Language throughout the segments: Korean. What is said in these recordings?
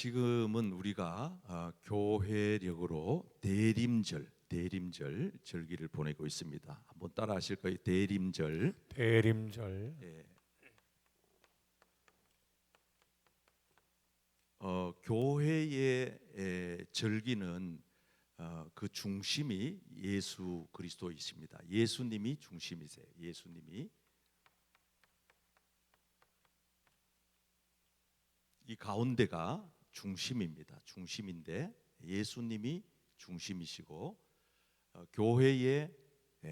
지금은 우리가 교회력으로 대림절 절기를 보내고 있습니다. 한번 따라 하실 거예요. 대림절. 대림절. 예. 교회의 절기는 그 중심이 예수 그리스도이십니다. 예수님이 중심이세요. 예수님이. 이 가운데가 중심입니다. 중심인데 예수님이 중심이시고 교회의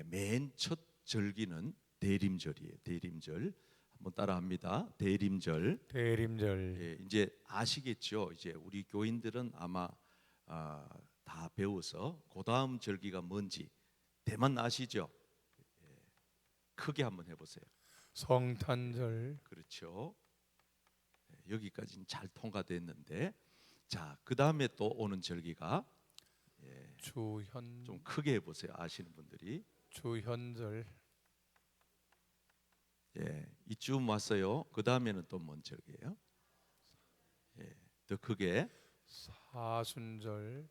맨 첫 절기는 대림절이에요. 대림절. 한번 따라합니다. 대림절. 대림절. 예, 이제 아시겠죠? 이제 우리 교인들은 아마 다 배워서 그 다음 절기가 뭔지 대만 아시죠? 예, 크게 한번 해보세요. 성탄절. 그렇죠. 여기까지는 잘 통과됐는데, 자, 그 다음에 또 오는 절기가 주현. 좀 크게 해보세요. 아시는 분들이. 주현절. 예, 이쯤 왔어요. 그 다음에는 또 뭔 절기예요? 예, 더 크게. 사순절.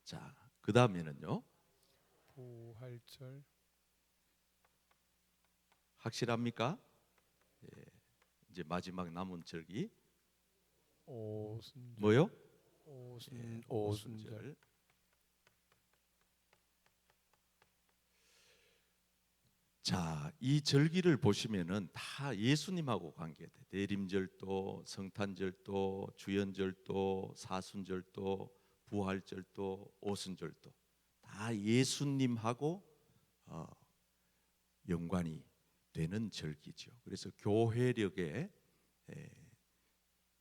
자, 그 다음에는요. 부활절. 확실합니까? 예, 이제 마지막 남은 절기 오순절. 뭐요? 오순절. 자, 이 절기를 보시면은 다 예수님하고 관계돼. 대림절도, 성탄절도, 주연절도, 사순절도, 부활절도, 오순절도 다 예수님하고 연관이 되는 절기죠. 그래서 교회력의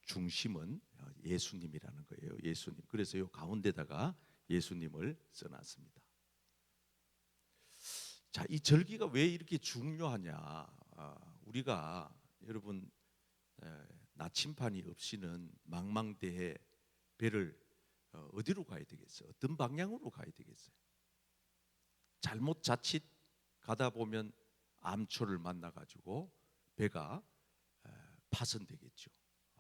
중심은 예수님이라는 거예요. 예수님. 그래서 이 가운데다가 예수님을 써놨습니다. 자, 이 절기가 왜 이렇게 중요하냐? 우리가 여러분 나침반이 없이는 망망대해 배를 어디로 가야 되겠어요? 어떤 방향으로 가야 되겠어요? 잘못 자칫 가다 보면 암초를 만나 가지고 배가 파손되겠죠.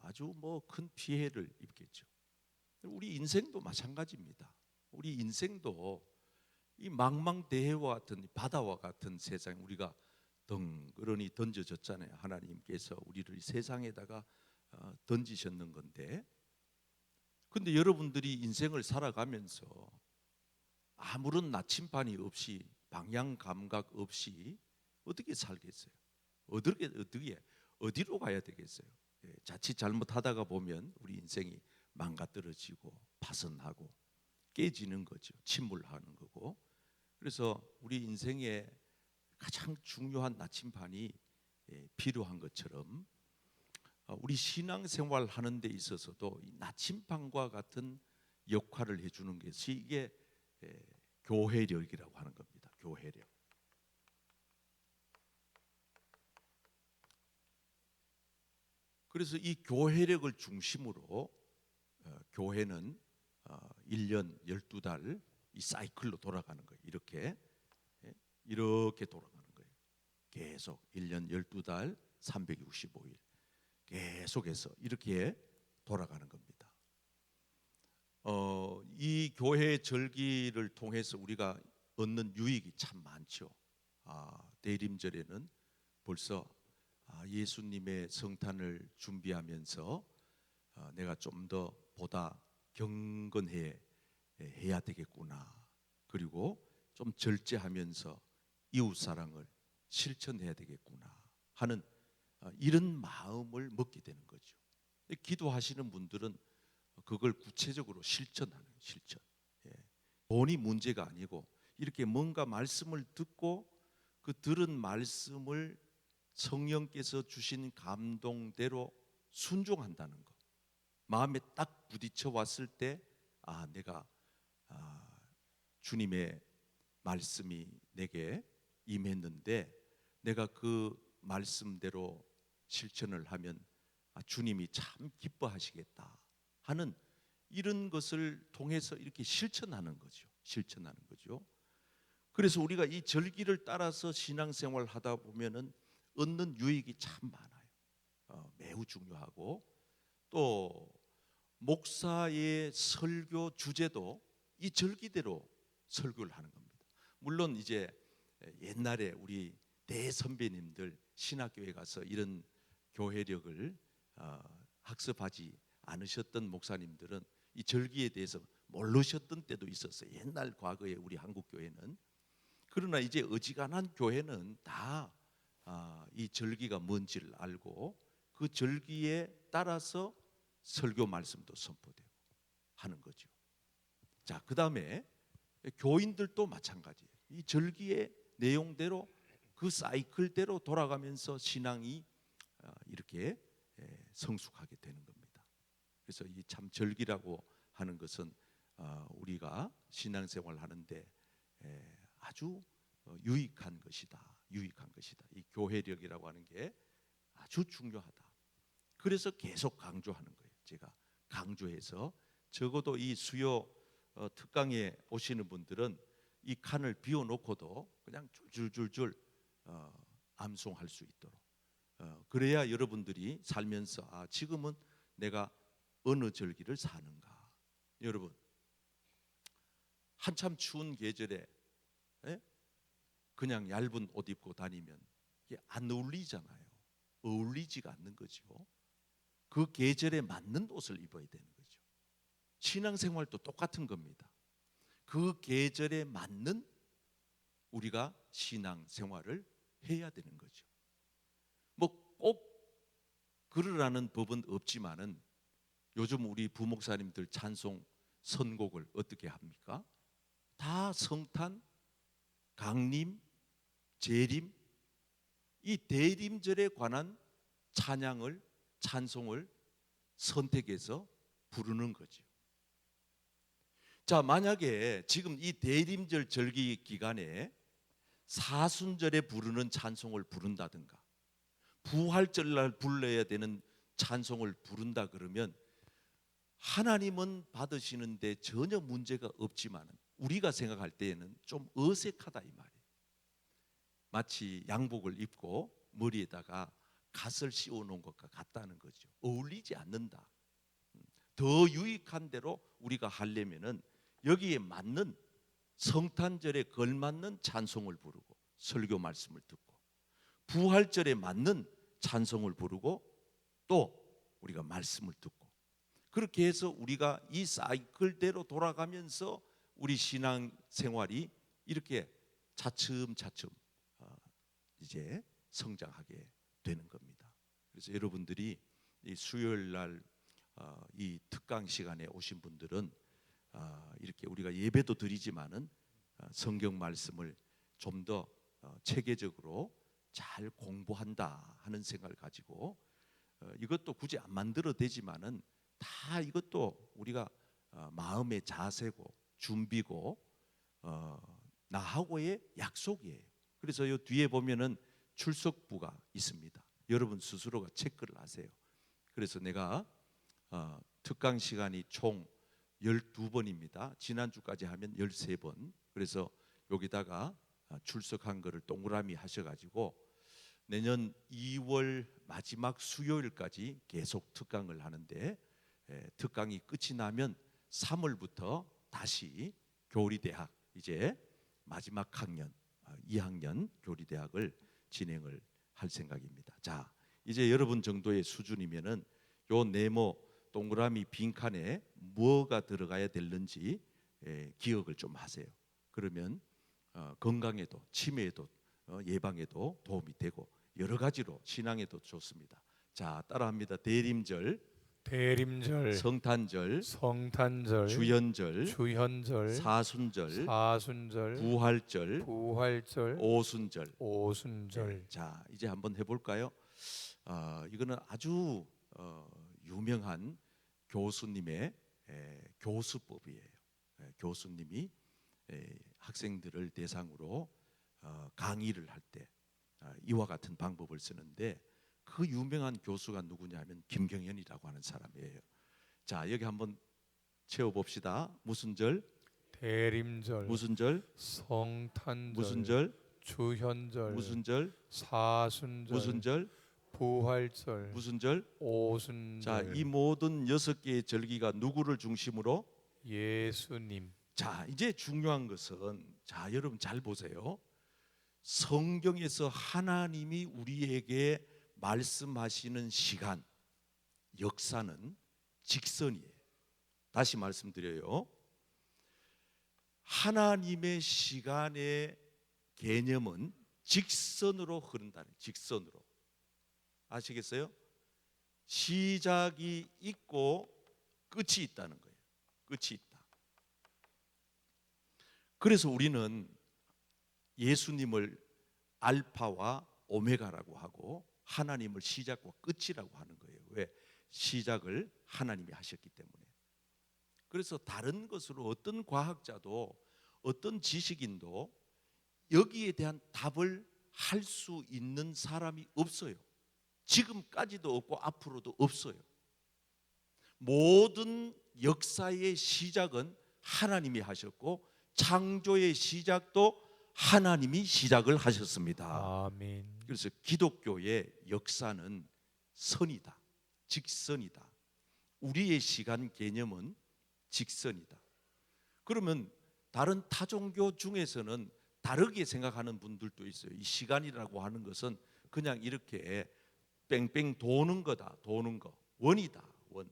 아주 뭐 큰 피해를 입겠죠. 우리 인생도 마찬가지입니다. 우리 인생도 이 망망대해와 같은 바다와 같은 세상 우리가 덩그러니 던져졌잖아요. 하나님께서 우리를 세상에다가 던지셨는 건데, 근데 여러분들이 인생을 살아가면서 아무런 나침반이 없이 방향 감각 없이 어떻게 살겠어요? 어디로 가야 되겠어요? 자칫 잘못하다가 보면 우리 인생이 망가뜨려지고 파손하고 깨지는 거죠. 침몰하는 거고. 그래서 우리 인생에 가장 중요한 나침반이 필요한 것처럼 우리 신앙생활 하는 데 있어서도 이 나침반과 같은 역할을 해주는 것이 이게 교회력이라고 하는 겁니다. 교회력. 그래서 이 교회력을 중심으로 교회는 1년 12달 이 사이클로 돌아가는 거예요. 이렇게 돌아가는 거예요. 계속 1년 12달 365일 계속해서 이렇게 돌아가는 겁니다. 이 교회 절기를 통해서 우리가 얻는 유익이 참 많죠. 대림절에는 벌써 예수님의 성탄을 준비하면서 내가 좀 더 보다 경건해야 되겠구나. 그리고 좀 절제하면서 이웃 사랑을 실천해야 되겠구나 하는 이런 마음을 먹게 되는 거죠. 기도하시는 분들은 그걸 구체적으로 실천하는 실천. 돈이 문제가 아니고 이렇게 뭔가 말씀을 듣고 그 들은 말씀을 성령께서 주신 감동대로 순종한다는 것. 마음에 딱 부딪혀 왔을 때 내가 주님의 말씀이 내게 임했는데 내가 그 말씀대로 실천을 하면 주님이 참 기뻐하시겠다 하는 이런 것을 통해서 이렇게 실천하는 거죠. 실천하는 거죠. 그래서 우리가 이 절기를 따라서 신앙생활 하다 보면은 얻는 유익이 참 많아요. 매우 중요하고, 또 목사의 설교 주제도 이 절기대로 설교를 하는 겁니다. 물론 이제 옛날에 우리 대선배님들 신학교에 가서 이런 교회력을 학습하지 않으셨던 목사님들은 이 절기에 대해서 모르셨던 때도 있었어요. 옛날 과거에 우리 한국 교회는. 그러나 이제 어지간한 교회는 다 이 절기가 뭔지를 알고 그 절기에 따라서 설교 말씀도 선포되고 하는 거죠. 자, 그다음에 교인들도 마찬가지예요. 이 절기의 내용대로 그 사이클대로 돌아가면서 신앙이 이렇게 성숙하게 되는 겁니다. 그래서 이 참 절기라고 하는 것은 우리가 신앙생활 하는데 아주 유익한 것이다. 유익한 것이다. 이 교회력이라고 하는 게 아주 중요하다. 그래서 계속 강조하는 거예요. 제가 강조해서 적어도 이 수요 특강에 오시는 분들은 이 칸을 비워놓고도 그냥 줄줄줄줄 암송할 수 있도록, 그래야 여러분들이 살면서 지금은 내가 어느 절기를 사는가. 여러분, 한참 추운 계절에 그냥 얇은 옷 입고 다니면 이게 안 어울리잖아요. 어울리지가 않는 거죠. 그 계절에 맞는 옷을 입어야 되는 거죠. 신앙생활도 똑같은 겁니다. 그 계절에 맞는 우리가 신앙생활을 해야 되는 거죠. 뭐 꼭 그러라는 법은 없지만은 요즘 우리 부목사님들 찬송 선곡을 어떻게 합니까? 다 성탄, 강림, 재림, 이 대림절에 관한 찬양을, 찬송을 선택해서 부르는 거죠. 자, 만약에 지금 이 대림절 절기 기간에 사순절에 부르는 찬송을 부른다든가 부활절날 불러야 되는 찬송을 부른다 그러면 하나님은 받으시는데 전혀 문제가 없지만 우리가 생각할 때에는 좀 어색하다 이 말이에요. 마치 양복을 입고 머리에다가 갓을 씌워 놓은 것과 같다는 거죠. 어울리지 않는다. 더 유익한 대로 우리가 하려면은 여기에 맞는 성탄절에 걸맞는 찬송을 부르고 설교 말씀을 듣고 부활절에 맞는 찬송을 부르고 또 우리가 말씀을 듣고 그렇게 해서 우리가 이 사이클대로 돌아가면서 우리 신앙 생활이 이렇게 차츰차츰 이제 성장하게 되는 겁니다. 그래서 여러분들이 이 수요일 날 이 특강 시간에 오신 분들은 이렇게 우리가 예배도 드리지만은 성경 말씀을 좀 더 체계적으로 잘 공부한다 하는 생각을 가지고 이것도 굳이 안 만들어도 되지만은 다 이것도 우리가 마음의 자세고 준비고 나하고의 약속이에요. 그래서 이 뒤에 보면은 출석부가 있습니다. 여러분 스스로가 체크를 하세요. 그래서 내가 특강 시간이 총 12번입니다. 지난주까지 하면 13번. 그래서 여기다가 출석한 거를 동그라미 하셔가지고 내년 2월 마지막 수요일까지 계속 특강을 하는데 특강이 끝이 나면 3월부터 다시 교리대학 이제 마지막 학년 2학년 교리대학을 진행을 할 생각입니다. 자, 이제 여러분 정도의 수준이면은 요 네모 동그라미 빈칸에 뭐가 들어가야 되는지 기억을 좀 하세요. 그러면 건강에도 치매에도 예방에도 도움이 되고 여러 가지로 신앙에도 좋습니다. 자, 따라합니다. 대림절, 대림절, 성탄절, 성탄절, 주현절, 주현절, 사순절, 사순절, 부활절, 부활절, 오순절. 오순절. 자, 이제 한번 해볼까요? 이거는 아주 유명한 교수님의 교수법이에요. 교수님이 학생들을 대상으로 강의를 할 때 이와 같은 방법을 쓰는데 그 유명한 교수가 누구냐 하면 김경현이라고 하는 사람이에요. 자, 여기 한번 채워봅시다. 무슨 절? 대림절, 무슨 절? 성탄절, 무슨 절? 주현절, 무슨 절? 사순절, 무슨 절? 부활절, 무슨 절? 오순절, 자, 이 모든 6개의 절기가 누구를 중심으로? 예수님. 자, 이제 중요한 것은, 자, 여러분 잘 보세요. 성경에서 하나님이 우리에게 말씀하시는 시간, 역사는 직선이에요. 다시 말씀드려요. 하나님의 시간의 개념은 직선으로 흐른다는, 직선으로. 아시겠어요? 시작이 있고 끝이 있다는 거예요. 끝이 있다. 그래서 우리는 예수님을 알파와 오메가라고 하고 하나님을 시작과 끝이라고 하는 거예요. 왜? 시작을 하나님이 하셨기 때문에. 그래서 다른 것으로 어떤 과학자도 어떤 지식인도 여기에 대한 답을 할 수 있는 사람이 없어요. 지금까지도 없고 앞으로도 없어요. 모든 역사의 시작은 하나님이 하셨고 창조의 시작도 하나님이 시작을 하셨습니다. 아멘. 그래서 기독교의 역사는 선이다. 직선이다. 우리의 시간 개념은 직선이다. 그러면 다른 타종교 중에서는 다르게 생각하는 분들도 있어요. 이 시간이라고 하는 것은 그냥 이렇게 뺑뺑 도는 거다. 도는 거. 원이다. 원.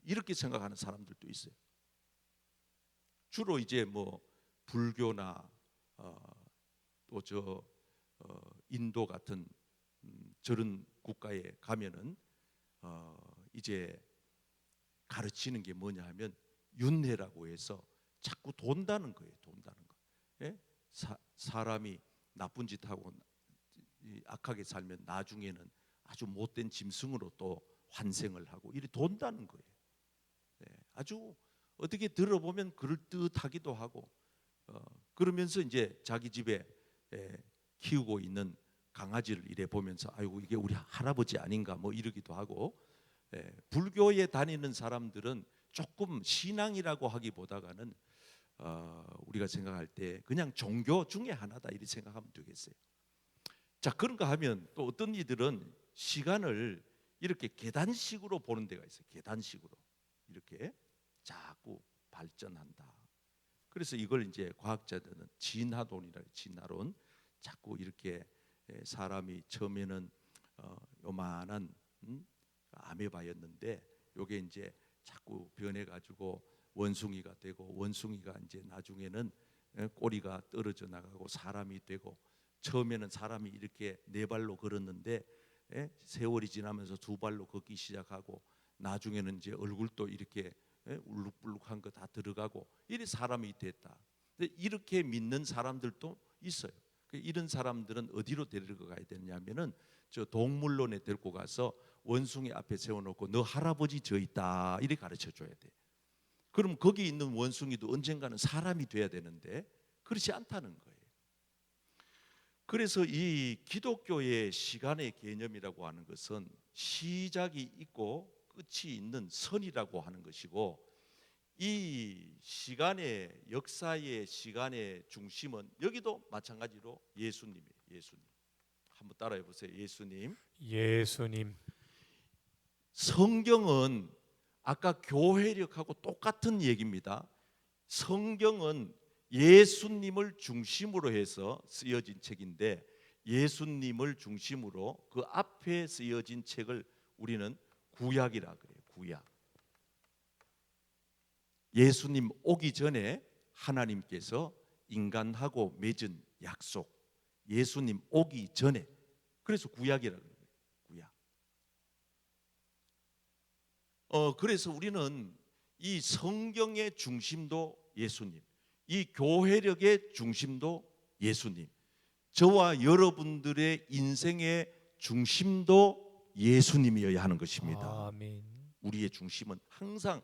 이렇게 생각하는 사람들도 있어요. 주로 이제 뭐 불교나 또 저 인도 같은 저런 국가에 가면은 이제 가르치는 게 뭐냐 하면 윤회라고 해서 자꾸 돈다는 거예요. 돈다는 거. 예? 사람이 나쁜 짓 하고 악하게 살면 나중에는 아주 못된 짐승으로 또 환생을 하고 이렇게 돈다는 거예요. 예, 아주 어떻게 들어보면 그럴듯하기도 하고 그러면서 이제 자기 집에 키우고 있는 강아지를 이래 보면서 아이고 이게 우리 할아버지 아닌가 뭐 이러기도 하고 불교에 다니는 사람들은 조금 신앙이라고 하기보다는 우리가 생각할 때 그냥 종교 중에 하나다 이렇게 생각하면 되겠어요. 자, 그런가 하면 또 어떤 이들은 시간을 이렇게 계단식으로 보는 데가 있어요. 계단식으로 이렇게 자꾸 발전한다. 그래서 이걸 이제 과학자들은 진화론이라 진화론. 자꾸 이렇게 사람이 처음에는 요만한 아메바였는데 요게 이제 자꾸 변해가지고 원숭이가 되고 원숭이가 이제 나중에는 꼬리가 떨어져 나가고 사람이 되고 처음에는 사람이 이렇게 네 발로 걸었는데 세월이 지나면서 두 발로 걷기 시작하고 나중에는 이제 얼굴도 이렇게 울룩불룩한 거 다 들어가고 이래 사람이 됐다. 근데 이렇게 믿는 사람들도 있어요. 이런 사람들은 어디로 데리고 가야 되냐면은 저 동물원에 데리고 가서 원숭이 앞에 세워놓고 너 할아버지 저 있다 이렇게 가르쳐 줘야 돼. 그럼 거기 있는 원숭이도 언젠가는 사람이 돼야 되는데 그렇지 않다는 거예요. 그래서 이 기독교의 시간의 개념이라고 하는 것은 시작이 있고 끝이 있는 선이라고 하는 것이고 이 시간의 역사의 시간의 중심은 여기도 마찬가지로 예수님이에요. 예수님. 한번 따라해 보세요. 예수님. 예수님. 성경은 아까 교회력하고 똑같은 얘기입니다. 성경은 예수님을 중심으로 해서 쓰여진 책인데 예수님을 중심으로 그 앞에 쓰여진 책을 우리는 구약이라 그래요. 구약. 예수님 오기 전에 하나님께서 인간하고 맺은 약속. 예수님 오기 전에. 그래서 구약이라 그래요. 구약. 그래서 우리는 이 성경의 중심도 예수님, 이 교회력의 중심도 예수님, 저와 여러분들의 인생의 중심도 예수님이어야 하는 것입니다. 아멘. 우리의 중심은 항상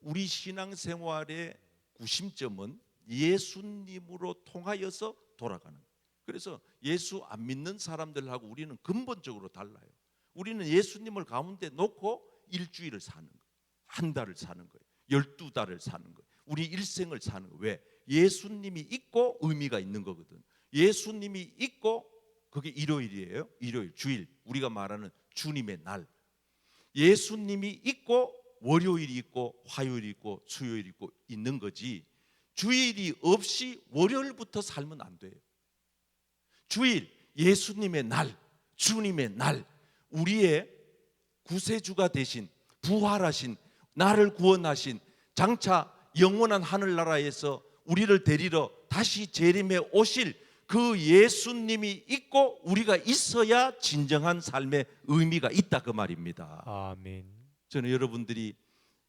우리 신앙생활의 구심점은 예수님으로 통하여서 돌아가는 거예요. 그래서 예수 안 믿는 사람들하고 우리는 근본적으로 달라요. 우리는 예수님을 가운데 놓고 일주일을 사는 거예요. 한 달을 사는 거예요. 12달을 사는 거예요. 우리 일생을 사는 거예요. 왜? 예수님이 있고 의미가 있는 거거든. 예수님이 있고 그게 일요일이에요. 일요일, 주일, 우리가 말하는 주님의 날. 예수님이 있고 월요일이 있고 화요일이 있고 수요일이 있고 있는 거지, 주일이 없이 월요일부터 살면 안 돼요. 주일, 예수님의 날, 주님의 날, 우리의 구세주가 되신, 부활하신, 나를 구원하신, 장차 영원한 하늘나라에서 우리를 데리러 다시 재림해 오실 그 예수님이 있고 우리가 있어야 진정한 삶의 의미가 있다, 그 말입니다. 아멘. 저는 여러분들이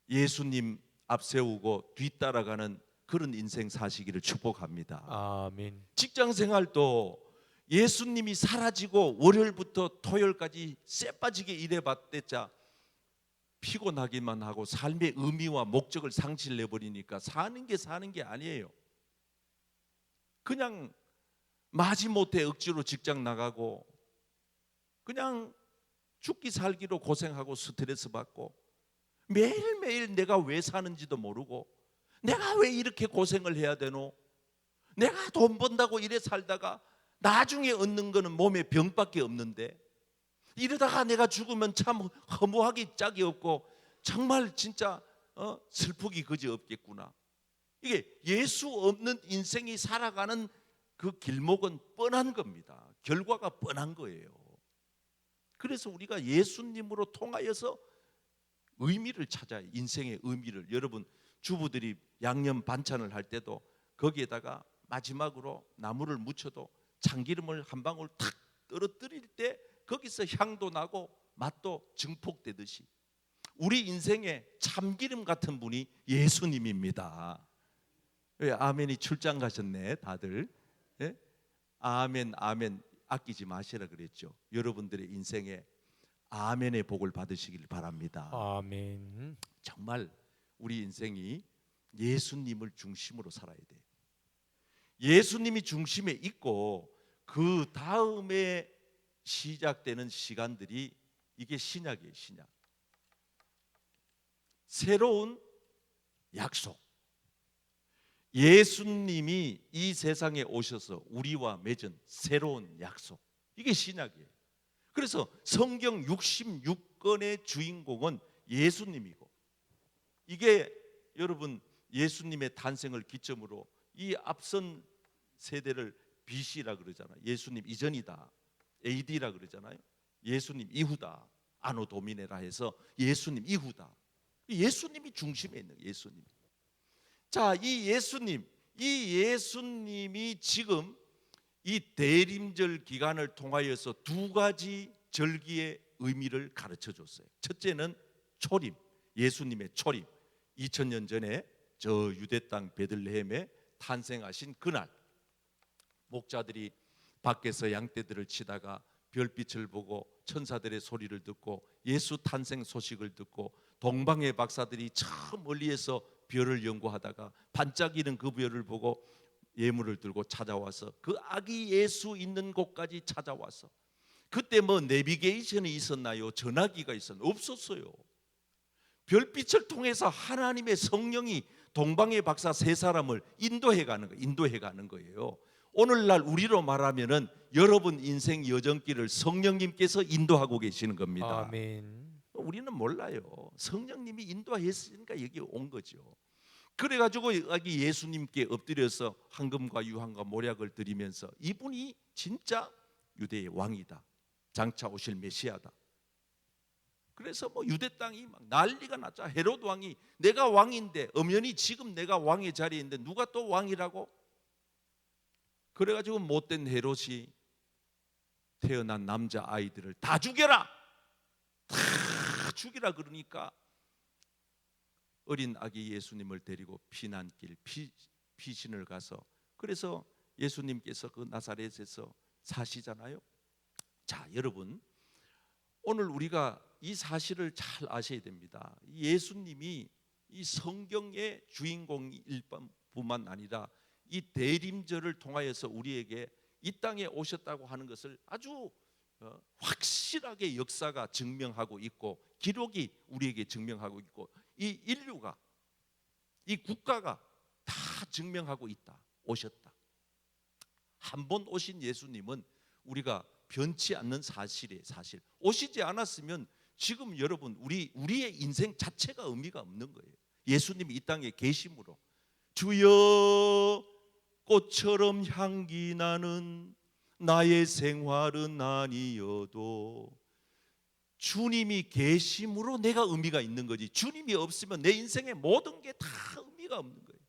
예수님 앞세우고 뒤따라가는 그런 인생 사시기를 축복합니다. 아멘. 직장 생활도 예수님이 사라지고 월요일부터 토요일까지 쎄빠지게 일해봤대자 피곤하기만 하고 삶의 의미와 목적을 상실해버리니까 사는 게 아니에요. 그냥 마지못해 억지로 직장 나가고 그냥 죽기 살기로 고생하고 스트레스 받고 매일매일 내가 왜 사는지도 모르고 내가 왜 이렇게 고생을 해야 되노? 내가 돈 번다고 이래 살다가 나중에 얻는 거는 몸에 병밖에 없는데 이러다가 내가 죽으면 참 허무하기 짝이 없고 정말 진짜 슬프기 그지 없겠구나. 이게 예수 없는 인생이 살아가는 그 길목은 뻔한 겁니다. 결과가 뻔한 거예요. 그래서 우리가 예수님으로 통하여서 의미를 찾아요. 인생의 의미를. 여러분, 주부들이 양념 반찬을 할 때도 거기에다가 마지막으로 나물을 묻혀도 참기름을 한 방울 탁 떨어뜨릴 때 거기서 향도 나고 맛도 증폭되듯이 우리 인생에 참기름 같은 분이 예수님입니다. 왜 아멘이 출장 가셨네 다들. 예? 아멘 아멘 아끼지 마시라 그랬죠. 여러분들의 인생에 아멘의 복을 받으시길 바랍니다. 아멘. 정말 우리 인생이 예수님을 중심으로 살아야 돼요. 예수님이 중심에 있고 그 다음에 시작되는 시간들이 이게 신약이에요. 신약. 새로운 약속. 예수님이 이 세상에 오셔서 우리와 맺은 새로운 약속. 이게 신약이에요. 그래서 성경 66권의 주인공은 예수님이고, 이게 여러분 예수님의 탄생을 기점으로 이 앞선 세대를 BC라 그러잖아요. 예수님 이전이다. AD라 그러잖아요. 예수님 이후다. 아노 도미네라 해서 예수님 이후다. 예수님이 중심에 있는 예수님. 자, 이 예수님이 지금 이 대림절 기간을 통하여서 두 가지 절기의 의미를 가르쳐 줬어요. 첫째는 초림, 예수님의 초림. 2000년 전에 저 유대 땅 베들레헴에 탄생하신 그날, 목자들이 밖에서 양떼들을 치다가 별빛을 보고 천사들의 소리를 듣고 예수 탄생 소식을 듣고 동방의 박사들이 저 멀리에서 별을 연구하다가 반짝이는 그 별을 보고 예물을 들고 찾아와서 그 아기 예수 있는 곳까지 찾아와서, 그때 뭐 내비게이션이 있었나요? 전화기가 있었나요? 없었어요. 별빛을 통해서 하나님의 성령이 동방의 박사 세 사람을 인도해 가는 거예요. 오늘날 우리로 말하면은 여러분 인생 여정길을 성령님께서 인도하고 계시는 겁니다. 아멘. 우리는 몰라요. 성령님이 인도했으니까 여기 온 거죠. 그래가지고 여기 예수님께 엎드려서 황금과 유황과 모략을 드리면서 이분이 진짜 유대의 왕이다, 장차 오실 메시아다. 그래서 뭐 유대 땅이 막 난리가 났죠. 헤롯 왕이 내가 왕인데, 엄연히 지금 내가 왕의 자리에 있는데 누가 또 왕이라고? 그래가지고 못된 헤롯이 태어난 남자 아이들을 다 죽여라, 다 죽이라 그러니까 어린 아기 예수님을 데리고 피난길 피신을 가서, 그래서 예수님께서 그 나사렛에서 사시잖아요. 자, 여러분, 오늘 우리가 이 사실을 잘 아셔야 됩니다. 예수님이 이 성경의 주인공일 뿐만 아니라 이 대림절을 통하여서 우리에게 이 땅에 오셨다고 하는 것을 아주 확실하게 역사가 증명하고 있고 기록이 우리에게 증명하고 있고 이 인류가, 이 국가가 다 증명하고 있다. 오셨다. 한 번 오신 예수님은 우리가 변치 않는 사실이에요. 사실 오시지 않았으면 지금 여러분 우리의 인생 자체가 의미가 없는 거예요. 예수님이 이 땅에 계심으로 주여 꽃처럼 향기 나는 나의 생활은 아니어도 주님이 계심으로 내가 의미가 있는 거지, 주님이 없으면 내 인생의 모든 게 다 의미가 없는 거예요.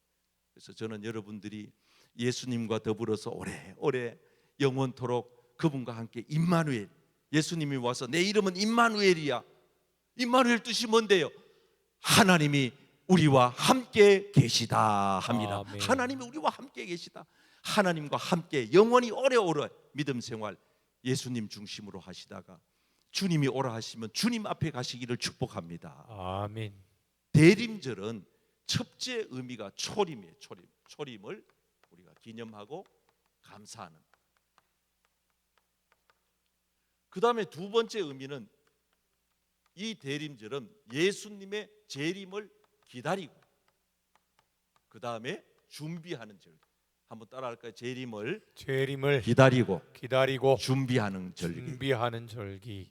그래서 저는 여러분들이 예수님과 더불어서 오래오래 영원토록 그분과 함께 임마누엘, 예수님이 와서 내 이름은 임마누엘이야. 임마누엘 뜻이 뭔데요? 하나님이 우리와 함께 계시다 합니다. 아멘. 하나님이 우리와 함께 계시다. 하나님과 함께 영원히 오래오래 믿음 생활 예수님 중심으로 하시다가 주님이 오라 하시면 주님 앞에 가시기를 축복합니다. 아멘. 대림절은 첫째 의미가 초림이에요. 초림을 우리가 기념하고 감사하는. 그 다음에 두 번째 의미는 이 대림절은 예수님의 재림을 기다리고 그 다음에 준비하는 절. 한번 따라할까요? 재림을 기다리고 준비하는 절기.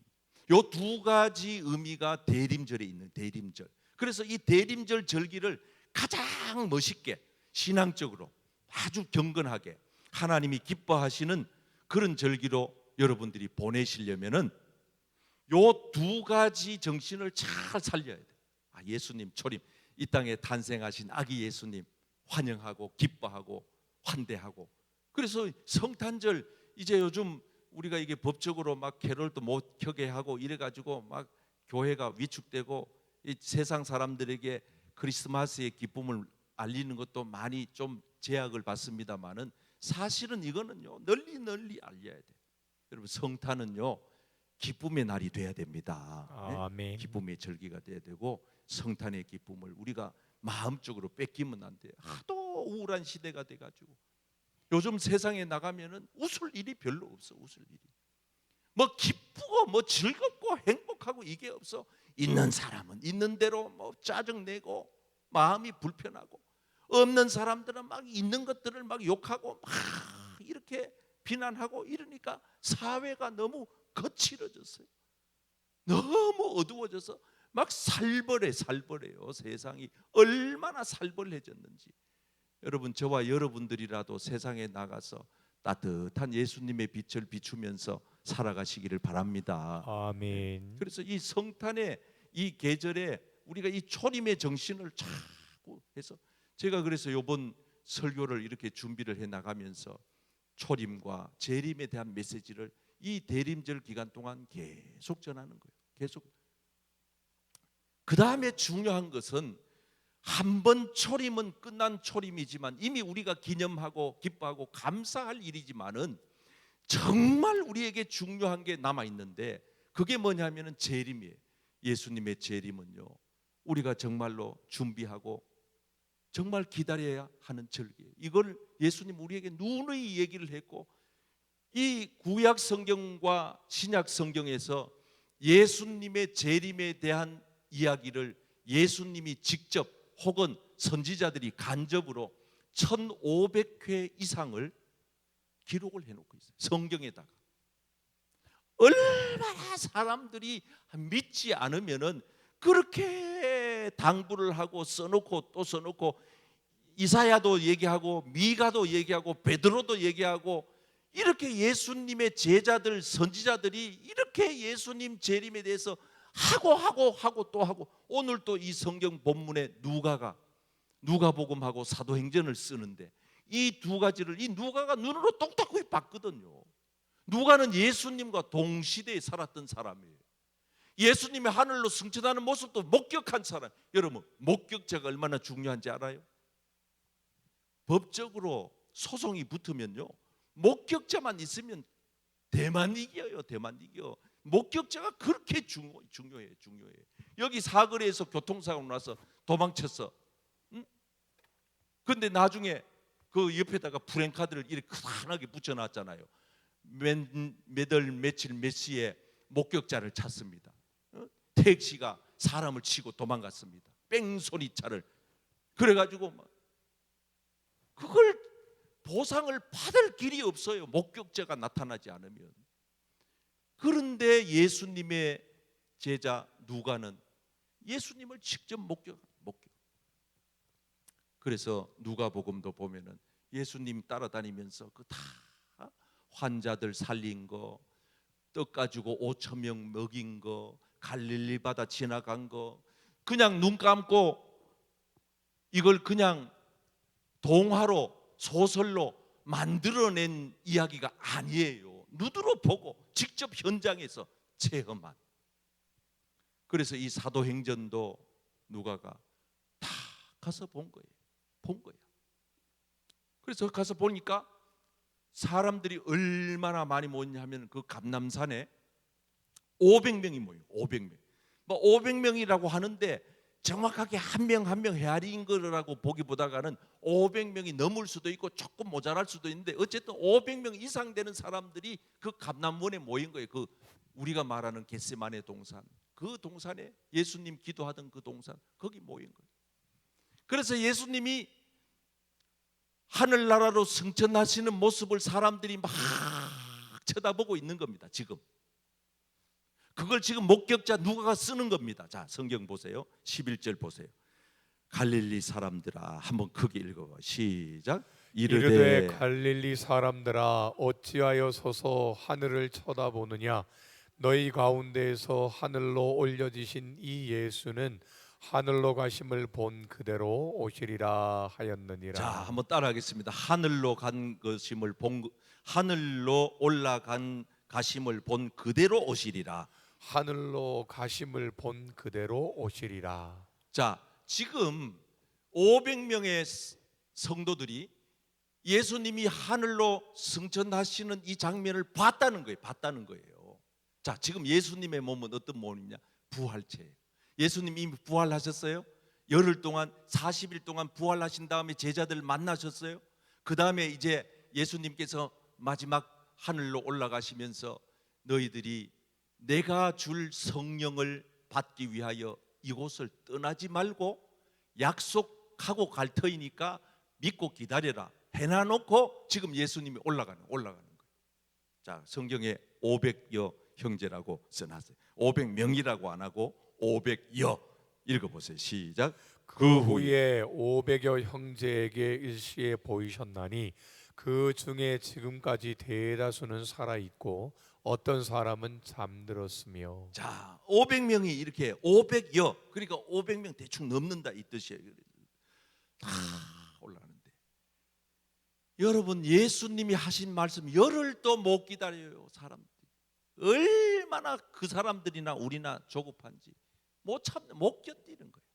요 두 가지 의미가 대림절에 있는 대림절. 그래서 이 대림절 절기를 가장 멋있게 신앙적으로 아주 경건하게 하나님이 기뻐하시는 그런 절기로 여러분들이 보내시려면은 요 두 가지 정신을 잘 살려야 돼요. 예수님 초림, 이 땅에 탄생하신 아기 예수님 환영하고 기뻐하고 환대하고. 그래서 성탄절 이제 요즘 우리가 이게 법적으로 막 캐롤도 못 켜게 하고 이래가지고 막 교회가 위축되고 이 세상 사람들에게 크리스마스의 기쁨을 알리는 것도 많이 좀 제약을 받습니다만은 사실은 이거는요 널리 알려야 돼요. 여러분 성탄은요 기쁨의 날이 돼야 됩니다. 아멘. 기쁨의 절기가 돼야 되고 성탄의 기쁨을 우리가 마음적으로 뺏기면 안 돼요. 하도 우울한 시대가 돼가지고 요즘 세상에 나가면은 웃을 일이 별로 없어. 웃을 일이 뭐 기쁘고 뭐 즐겁고 행복하고 이게 없어. 있는 사람은 있는 대로 뭐 짜증내고 마음이 불편하고, 없는 사람들은 막 있는 것들을 막 욕하고 막 이렇게 비난하고 이러니까 사회가 너무 거칠어졌어요. 너무 어두워져서 막 살벌해요. 세상이 얼마나 살벌해졌는지. 여러분 저와 여러분들이라도 세상에 나가서 따뜻한 예수님의 빛을 비추면서 살아가시기를 바랍니다. 아멘. 그래서 이 성탄의 이 계절에 우리가 이 초림의 정신을 자꾸 해서 제가 그래서 이번 설교를 이렇게 준비를 해 나가면서 초림과 재림에 대한 메시지를 이 대림절 기간 동안 계속 전하는 거예요. 계속. 그 다음에 중요한 것은 한 번 초림은 끝난 초림이지만 이미 우리가 기념하고 기뻐하고 감사할 일이지만은 정말 우리에게 중요한 게 남아 있는데 그게 뭐냐면은 재림이에요. 예수님의 재림은요 우리가 정말로 준비하고 정말 기다려야 하는 절기예요. 이걸 예수님 우리에게 누누이 얘기를 했고 이 구약 성경과 신약 성경에서 예수님의 재림에 대한 이야기를 예수님이 직접 혹은 선지자들이 간접으로 1500회 이상을 기록을 해놓고 있어요. 성경에다가. 얼마나 사람들이 믿지 않으면은 그렇게 당부를 하고 써놓고 또 써놓고 이사야도 얘기하고 미가도 얘기하고 베드로도 얘기하고 이렇게 예수님의 제자들 선지자들이 이렇게 예수님 재림에 대해서 하고 또 하고 오늘 또 이 성경 본문에 누가복음하고 사도행전을 쓰는데 이 두 가지를 이 누가가 눈으로 똑똑히 봤거든요. 누가는 예수님과 동시대에 살았던 사람이에요. 예수님이 하늘로 승천하는 모습도 목격한 사람. 여러분 목격자가 얼마나 중요한지 알아요? 법적으로 소송이 붙으면요 목격자만 있으면 대만 이겨요. 대만 이겨. 목격자가 그렇게 중요해요. 여기 사거리에서 교통사고가 나서 도망쳤어. 그런데 나중에 그 옆에다가 프랭카드를 이렇게 크게 붙여놨잖아요. 며칠 몇 시에 목격자를 찾습니다. 택시가 사람을 치고 도망갔습니다. 뺑소니차를. 그래가지고 그걸 보상을 받을 길이 없어요. 목격자가 나타나지 않으면. 그런데 예수님의 제자 누가는 예수님을 직접 목격. 그래서 누가복음도 보면은 예수님 따라다니면서 그 다 환자들 살린 거, 떡 가지고 5천 명 먹인 거, 갈릴리 바다 지나간 거, 그냥 눈 감고 이걸 그냥 동화로 소설로 만들어낸 이야기가 아니에요. 눈으로 보고 직접 현장에서 체험한. 그래서 이 사도행전도 누가가 다 가서 본 거예요. 그래서 가서 보니까 사람들이 얼마나 많이 모였냐면 그 감람산에 500명이 모여요. 500명. 뭐 500명이라고 하는데 정확하게 한 명 한 명 헤아린 거라고 보기보다는 500명이 넘을 수도 있고 조금 모자랄 수도 있는데 어쨌든 500명 이상 되는 사람들이 그 감람원에 모인 거예요. 그 우리가 말하는 겟세마네 동산, 그 동산에 예수님 기도하던 그 동산, 거기 모인 거예요. 그래서 예수님이 하늘나라로 승천하시는 모습을 사람들이 막 쳐다보고 있는 겁니다. 지금 그걸 지금 목격자 누가가 쓰는 겁니다. 자, 성경 보세요. 11절 보세요. 갈릴리 사람들아, 한번 크게 읽어봐. 시작. 이르되 갈릴리 사람들아 어찌하여 서서 하늘을 쳐다보느냐 너희 가운데에서 하늘로 올려지신 이 예수는 하늘로 가심을 본 그대로 오시리라 하였느니라. 자, 한번 따라하겠습니다. 하늘로 간 것임을 하늘로 올라간 가심을 본 그대로 오시리라. 하늘로 가심을 본 그대로 오시리라. 자, 지금 500명의 성도들이 예수님이 하늘로 승천하시는 이 장면을 봤다는 거예요. 자, 지금 예수님의 몸은 어떤 몸이냐? 부활체예요. 예수님 이미 부활하셨어요. 열흘 동안 40일 동안 부활하신 다음에 제자들 만나셨어요. 그 다음에 이제 예수님께서 마지막 하늘로 올라가시면서 너희들이 내가 줄 성령을 받기 위하여 이곳을 떠나지 말고 약속하고 갈 터이니까 믿고 기다려라 해놔놓고 지금 예수님이 올라가는 거예요. 자, 성경에 500여 형제라고 써놨어요. 500명이라고 안 하고 500여 읽어보세요. 시작. 그 후에 500여 형제에게 일시에 보이셨나니 그 중에 지금까지 대다수는 살아있고 어떤 사람은 잠들었으며. 자, 500명이 이렇게 500여, 그러니까 500명 대충 넘는다 이 뜻이에요. 다 올라가는데 여러분, 예수님이 하신 말씀 열흘도 못 기다려요. 사람들이 얼마나 그 사람들이나 우리나 조급한지 못 견디는 거예요.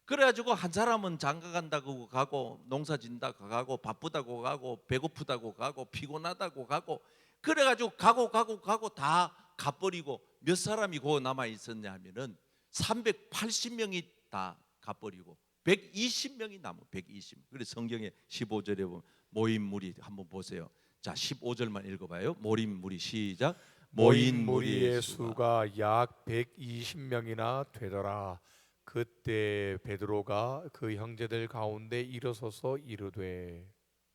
그래가지고 한 사람은 장가 간다고 가고 농사 짓다고 가고 바쁘다고 가고 배고프다고 가고 피곤하다고 가고 그래가지고 가고 다 가버리고 몇 사람이 고 남아 있었냐 하면은 380명이 다 가버리고 120명이 남아. 120. 그래서 성경에 15절에 보면 모인 무리 한번 보세요. 자, 15절만 읽어봐요. 모인 무리 시작. 모인 무리의 수가 약 120명이나 되더라. 그때 베드로가 그 형제들 가운데 일어서서 이르되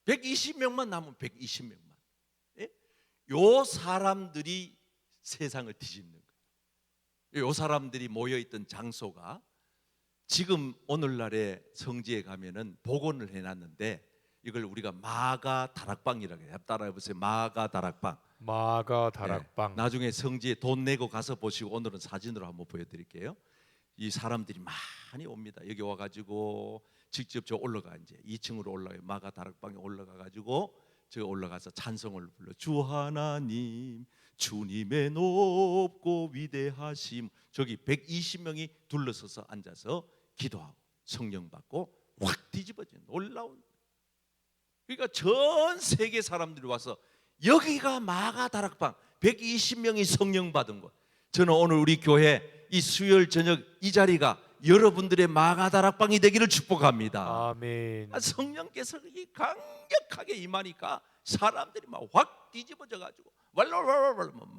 120명만 남으면 120명만. 예? 요 사람들이 세상을 뒤집는 거예요. 요 사람들이 모여있던 장소가 지금 오늘날의 성지에 가면은 복원을 해놨는데 이걸 우리가 마가 다락방이라고 해요. 따라해보세요. 마가 다락방. 마가 다락방. 네. 나중에 성지에 돈 내고 가서 보시고 오늘은 사진으로 한번 보여드릴게요. 이 사람들이 많이 옵니다. 여기 와가지고 직접 저 올라가 이제 2층으로 올라가요. 마가 다락방에 올라가가지고 저 올라가서 찬송을 불러. 주 하나님 주님의 높고 위대하심. 저기 120명이 둘러서서 앉아서 기도하고 성령 받고 확 뒤집어진 놀라운. 그러니까 전 세계 사람들이 와서 여기가 마가 다락방 120명이 성령 받은 곳. 저는 오늘 우리 교회 이 수요일 저녁 이 자리가 여러분들의 마가 다락방이 되기를 축복합니다. 아멘. 성령께서 강력하게 임하니까 사람들이 막 확 뒤집어져 가지고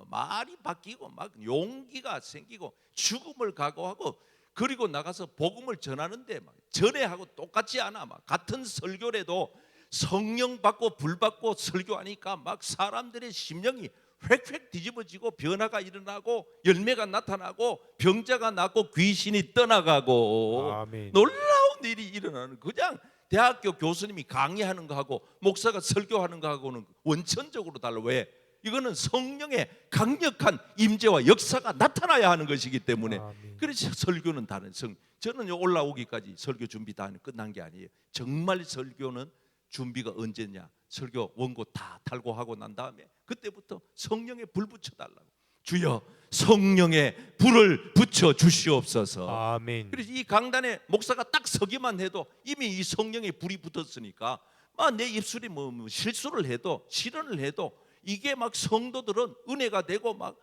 말이 바뀌고 막 용기가 생기고 죽음을 각오하고 그리고 나가서 복음을 전하는데 막 전에하고 똑같지 않아. 막 같은 설교래도 성령 받고 불 받고 설교하니까 막 사람들의 심령이 획획 뒤집어지고 변화가 일어나고 열매가 나타나고 병자가 낫고 귀신이 떠나가고 아멘. 놀라운 일이 일어나는, 그냥 대학교 교수님이 강의하는 거하고 목사가 설교하는 거하고는 원천적으로 달라. 왜? 이거는 성령의 강력한 임재와 역사가 나타나야 하는 것이기 때문에. 아멘. 그래서 설교는 다른 저는 올라오기까지 설교 준비 다 끝난 게 아니에요. 정말 설교는 준비가 언제냐? 설교 원고 다 탈고하고 난 다음에 그때부터 성령의 불 붙여 달라고. 주여 성령의 불을 붙여 주시옵소서. 아멘. 그래서 이 강단에 목사가 딱 서기만 해도 이미 이 성령의 불이 붙었으니까 내 입술이 뭐 실수를 해도 실언을 해도 이게 막 성도들은 은혜가 되고 막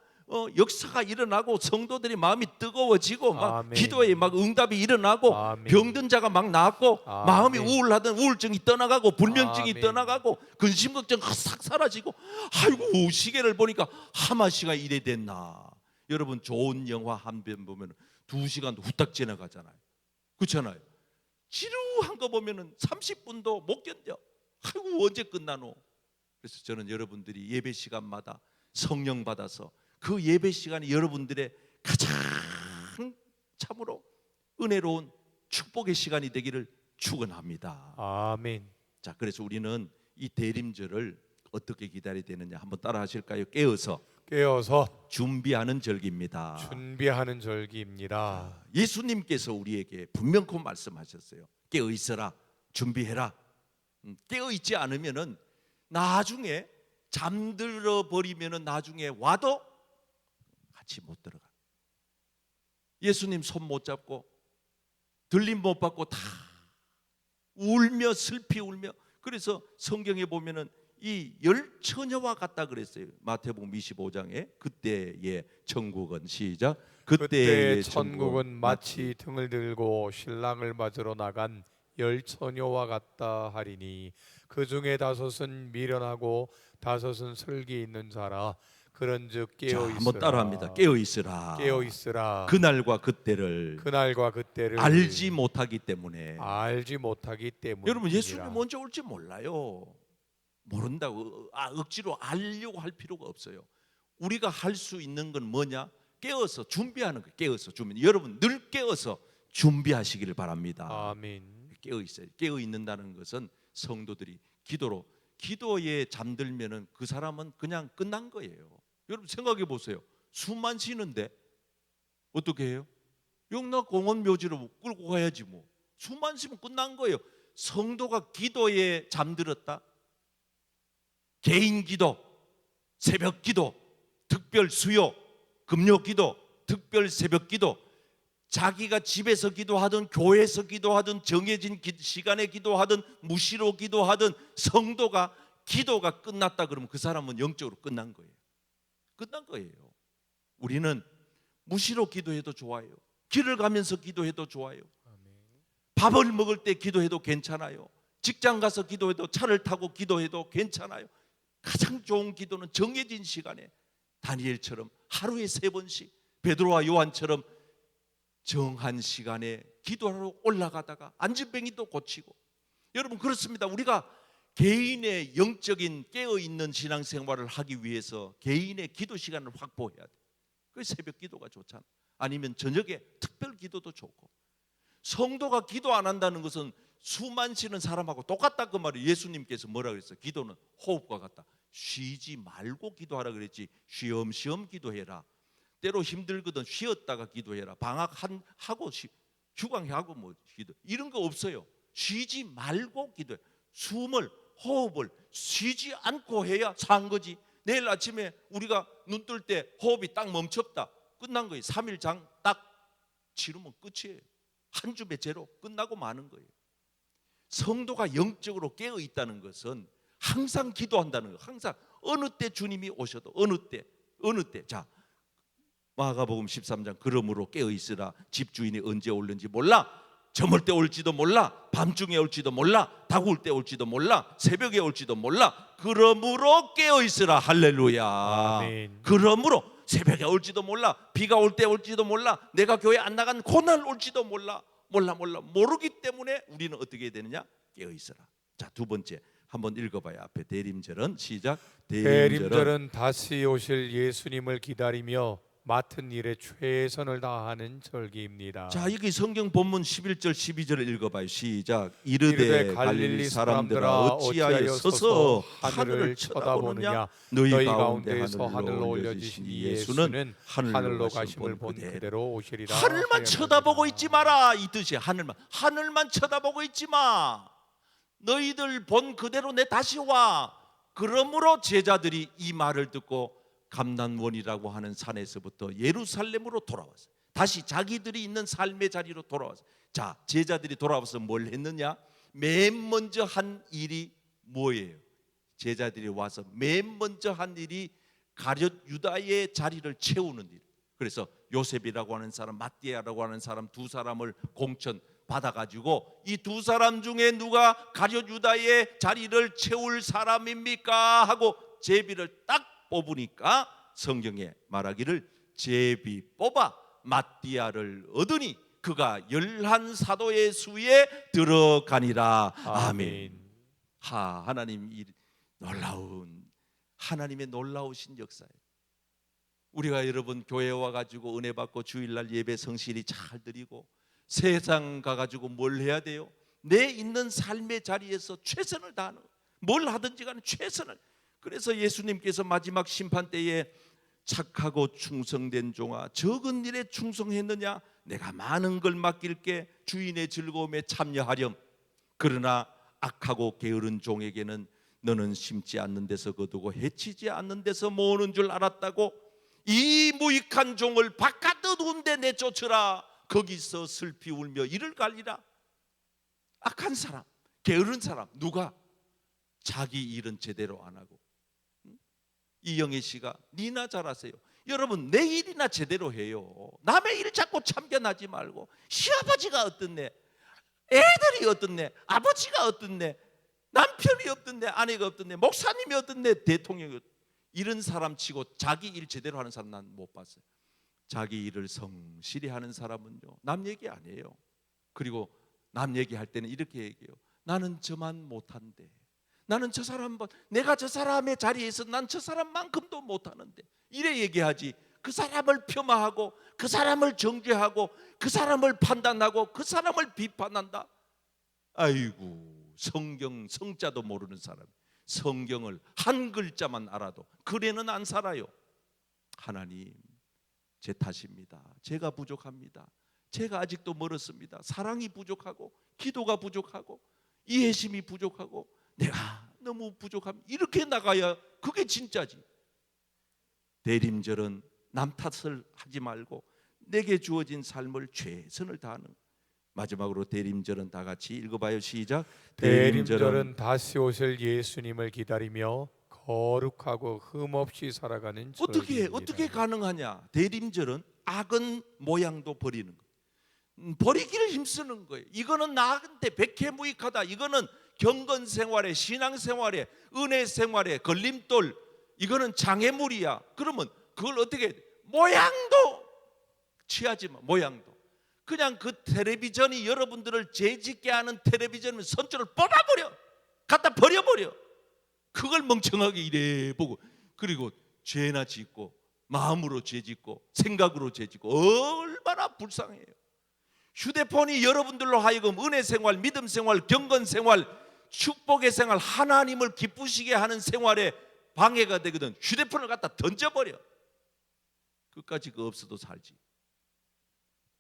역사가 일어나고 성도들이 마음이 뜨거워지고 막 아멘. 기도에 막 응답이 일어나고 아멘. 병든 자가 막 낫고 아멘. 마음이 우울하던 우울증이 떠나가고 불면증이 아멘. 떠나가고 근심 걱정 싹 사라지고, 아이고 시계를 보니까 하마시가 이래 됐나. 여러분 좋은 영화 한 편 보면 2시간도 후딱 지나가잖아요. 그렇잖아요. 지루한 거 보면은 30분도 못 견뎌. 아이고 언제 끝나노. 그래서 저는 여러분들이 예배 시간마다 성령 받아서 그 예배 시간이 여러분들의 가장 참으로 은혜로운 축복의 시간이 되기를 축원합니다. 아멘. 자, 그래서 우리는 이 대림절을 어떻게 기다려야 되느냐 한번 따라 하실까요? 깨어서 준비하는 절기입니다. 준비하는 절기입니다. 예수님께서 우리에게 분명코 말씀하셨어요. 깨어 있어라, 준비해라. 깨어 있지 않으면은 나중에 잠들어 버리면은 나중에 와도 같이 못 들어가. 예수님 손 못 잡고 들림 못 받고 다 울며 슬피 울며. 그래서 성경에 보면은 이 열 처녀와 같다 그랬어요. 마태복음 25장에 그때의 천국은 시작. 그때 천국은 마치 등을 들고 신랑을 맞으러 나간 열 처녀와 같다 하리니 그 중에 5은 미련하고 5은 슬기 있는 자라. 그런즉 깨어 있으라. 한번 따라합니다. 깨어 있으라. 깨어 있으라. 그날과 그때를 알지 못하기 때문에. 여러분 예수님 언제 올지 몰라요. 모른다고 억지로 알려고 할 필요가 없어요. 우리가 할 수 있는 건 뭐냐? 깨어서 준비하는 거예요. 깨어서 준비. 여러분 늘 깨어서 준비하시기를 바랍니다. 아멘. 깨어 있어요. 깨어 있는다는 것은 성도들이 기도에 잠들면은 그 사람은 그냥 끝난 거예요. 여러분 생각해 보세요. 숨만 쉬는데 어떻게 해요? 영락 공원 묘지로 끌고 가야지 뭐. 숨만 쉬면 끝난 거예요. 성도가 기도에 잠들었다. 개인 기도, 새벽 기도, 특별 수요, 금요 기도, 특별 새벽 기도, 자기가 집에서 기도하든 교회에서 기도하든 정해진 시간에 기도하든 무시로 기도하든 성도가 기도가 끝났다 그러면 그 사람은 영적으로 끝난 거예요. 끝난 거예요. 우리는 무시로 기도해도 좋아요. 길을 가면서 기도해도 좋아요. 밥을 먹을 때 기도해도 괜찮아요. 직장 가서 기도해도, 차를 타고 기도해도 괜찮아요. 가장 좋은 기도는 정해진 시간에 다니엘처럼 하루에 3번씩, 베드로와 요한처럼 정한 시간에 기도하러 올라가다가 안진뱅이도 고치고. 여러분 그렇습니다. 우리가 개인의 영적인 깨어있는 신앙생활을 하기 위해서 개인의 기도 시간을 확보해야 돼. 그 새벽 기도가 좋잖아. 아니면 저녁에 특별 기도도 좋고. 성도가 기도 안 한다는 것은 숨만 쉬는 사람하고 똑같다 그 말이에요. 예수님께서 뭐라 그랬어요? 기도는 호흡과 같다. 쉬지 말고 기도하라 그랬지. 쉬엄쉬엄 기도해라. 때로 힘들거든 쉬었다가 기도해라. 방학하고 휴강하고 뭐 기도 이런 거 없어요. 쉬지 말고 기도해. 숨을 호흡을 쉬지 않고 해야 산 거지. 내일 아침에 우리가 눈 뜰 때 호흡이 딱 멈췄다. 끝난 거예요. 3일 장 딱 치르면 끝이에요. 한 주 배제로 끝나고 마는 거예요. 성도가 영적으로 깨어 있다는 것은 항상 기도한다는 거예요. 항상 어느 때 주님이 오셔도 어느 때. 자, 마가복음 13장 그러므로 깨어 있으라. 집주인이 언제 올는지 몰라. 저물 때 올지도 몰라. 밤중에 올지도 몰라. 다구울 때 올지도 몰라. 새벽에 올지도 몰라. 그러므로 깨어 있으라. 할렐루야. 아멘. 그러므로 새벽에 올지도 몰라. 비가 올 때 올지도 몰라. 내가 교회 안 나간 그날 올지도 몰라. 모르기 때문에 우리는 어떻게 해야 되느냐? 깨어 있어라. 자, 두 번째, 한번 읽어봐요. 앞에 대림절은 시작. 대림절은 다시 오실 예수님을 기다리며 맡은 일에 최선을 다하는 절기입니다. 자, 여기 성경 본문 11절 12절을 읽어봐요. 시작. 이르되 이르되 갈릴리 사람들아 어찌하여 서서 하늘을 쳐다보느냐 너희 가운데에서 하늘로 올려주신 이 예수는 하늘로 가심을 본 그대로 오시리라. 하늘만 쳐다보고 있지 마라, 이 뜻이야. 하늘만 쳐다보고 있지 마. 너희들 본 그대로 내 다시 와. 그러므로 제자들이 이 말을 듣고 감난원이라고 하는 산에서부터 예루살렘으로 돌아왔어요. 다시 자기들이 있는 삶의 자리로 돌아왔어요. 자, 제자들이 돌아와서 뭘 했느냐? 맨 먼저 한 일이 뭐예요? 제자들이 와서 맨 먼저 한 일이 가룟 유다의 자리를 채우는 일. 그래서 요셉이라고 하는 사람, 마띠아라고 하는 사람 두 사람을 공천 받아가지고 이 두 사람 중에 누가 가룟 유다의 자리를 채울 사람입니까? 하고 제비를 딱 뽑으니까 성경에 말하기를 제비 뽑아 마띠아를 얻으니 그가 11 사도의 수에 들어가니라. 아멘. 하나님 놀라운 하나님의 놀라우신 역사예요. 우리가 여러분 교회 와가지고 은혜 받고 주일날 예배 성실히 잘 드리고 세상 가가지고 뭘 해야 돼요? 내 있는 삶의 자리에서 최선을 다하는, 뭘 하든지 간에 최선을. 그래서 예수님께서 마지막 심판 때에 착하고 충성된 종아, 적은 일에 충성했느냐? 내가 많은 걸 맡길게. 주인의 즐거움에 참여하렴. 그러나 악하고 게으른 종에게는 너는 심지 않는 데서 거두고 해치지 않는 데서 모으는 줄 알았다고? 이 무익한 종을 바깥 어두운 데 내쫓으라. 거기서 슬피 울며 이를 갈리라. 악한 사람, 게으른 사람, 누가? 자기 일은 제대로 안 하고. 이영애 씨가 니나 잘하세요. 여러분, 내 일이나 제대로 해요. 남의 일 자꾸 참견하지 말고. 시아버지가 어떻네, 애들이 어떻네, 아버지가 어떻네, 남편이 어떻네, 아내가 어떻네, 목사님이 어떻네, 대통령이 어떻네. 이런 사람 치고 자기 일 제대로 하는 사람 난 못 봤어요. 자기 일을 성실히 하는 사람은요, 남 얘기 안 해요. 그리고 남 얘기할 때는 이렇게 얘기해요. 나는 저만 못한대. 나는 저 사람, 내가 저 사람의 자리에서 난 저 사람만큼도 못하는데. 이래 얘기하지. 그 사람을 폄하하고 그 사람을 정죄하고 그 사람을 판단하고 그 사람을 비판한다. 아이고, 성경 성자도 모르는 사람, 성경을 한 글자만 알아도 그래는 안 살아요. 하나님, 제 탓입니다. 제가 부족합니다. 제가 아직도 멀었습니다. 사랑이 부족하고 기도가 부족하고 이해심이 부족하고 내가 너무 부족합니다. 이렇게 나가야 그게 진짜지. 대림절은 남 탓을 하지 말고 내게 주어진 삶을 최선을 다하는. 마지막으로 대림절은 다 같이 읽어봐요. 시작. 대림절은 다시 오실 예수님을 기다리며 거룩하고 흠없이 살아가는 절기입니다. 어떻게 가능하냐? 대림절은 악은 모양도 버리는 거. 버리기를 힘쓰는 거예요. 이거는 나한테 백해무익하다. 이거는 경건 생활에, 신앙 생활에, 은혜 생활에 걸림돌, 이거는 장애물이야. 그러면 그걸 어떻게 해야 돼? 모양도 취하지 마. 모양도 그냥 그 텔레비전이 여러분들을 죄짓게 하는 텔레비전을 선줄을 뽑아버려, 갖다 버려버려. 그걸 멍청하게 이래 보고, 그리고 죄나 짓고 마음으로 죄 짓고 생각으로 죄 짓고 얼마나 불쌍해요. 휴대폰이 여러분들로 하여금 은혜 생활, 믿음 생활, 경건 생활, 축복의 생활, 하나님을 기쁘시게 하는 생활에 방해가 되거든. 휴대폰을 갖다 던져버려. 끝까지 그 없어도 살지.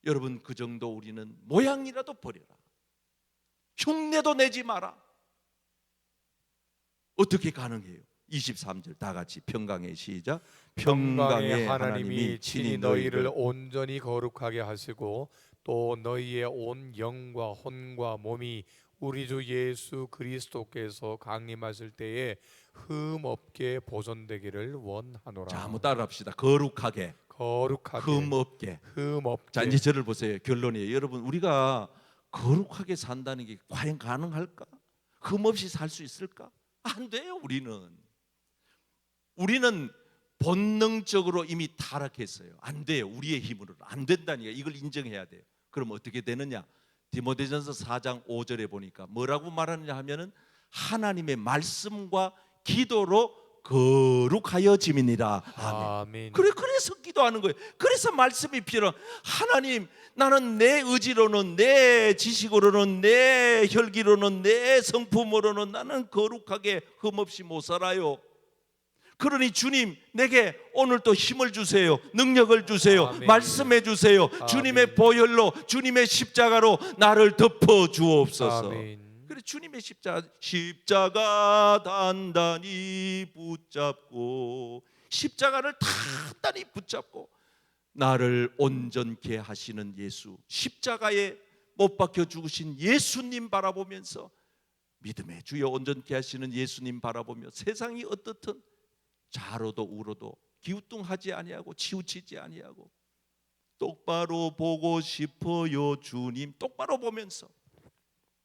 여러분, 그 정도 우리는 모양이라도 버려라. 흉내도 내지 마라. 어떻게 가능해요? 23절 다 같이 평강의 시작. 평강의 하나님이 친히 너희를 온전히 거룩하게 하시고 또 너희의 온 영과 혼과 몸이 우리 주 예수 그리스도께서 강림하실 때에 흠없게 보존되기를 원하노라. 자, 한번 따라합시다. 거룩하게, 흠없게. 자, 이제 저를 보세요. 결론이에요. 여러분, 우리가 거룩하게 산다는 게 과연 가능할까? 흠없이 살 수 있을까? 안 돼요. 우리는 본능적으로 이미 타락했어요. 안 돼요. 우리의 힘으로는 안 된다니까. 이걸 인정해야 돼요. 그럼 어떻게 되느냐? 디모데전서 4장 5절에 보니까 뭐라고 말하느냐 하면은 하나님의 말씀과 기도로 거룩하여짐이니라. 아멘. 아멘. 그래서 기도하는 거예요. 그래서 말씀이 필요. 하나님, 나는 내 의지로는, 내 지식으로는, 내 혈기로는, 내 성품으로는 나는 거룩하게 흠없이 못 살아요. 그러니 주님, 내게 오늘 또 힘을 주세요. 능력을 주세요. 아멘. 말씀해 주세요. 아멘. 주님의 보혈로, 주님의 십자가로 나를 덮어 주옵소서. 아멘. 그래, 주님의 십자가 단단히 붙잡고, 십자가를 단단히 붙잡고 나를 온전케 하시는 예수, 십자가에 못 박혀 죽으신 예수님 바라보면서, 믿음의 주여 온전케 하시는 예수님 바라보며 세상이 어떻든 좌로도 우로도 기우뚱하지 아니하고 치우치지 아니하고 똑바로 보고 싶어요. 주님 똑바로 보면서,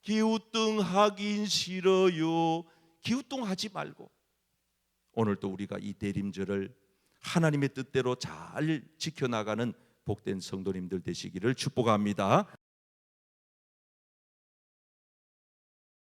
기우뚱하긴 싫어요. 기우뚱하지 말고 오늘도 우리가 이 대림절을 하나님의 뜻대로 잘 지켜나가는 복된 성도님들 되시기를 축복합니다.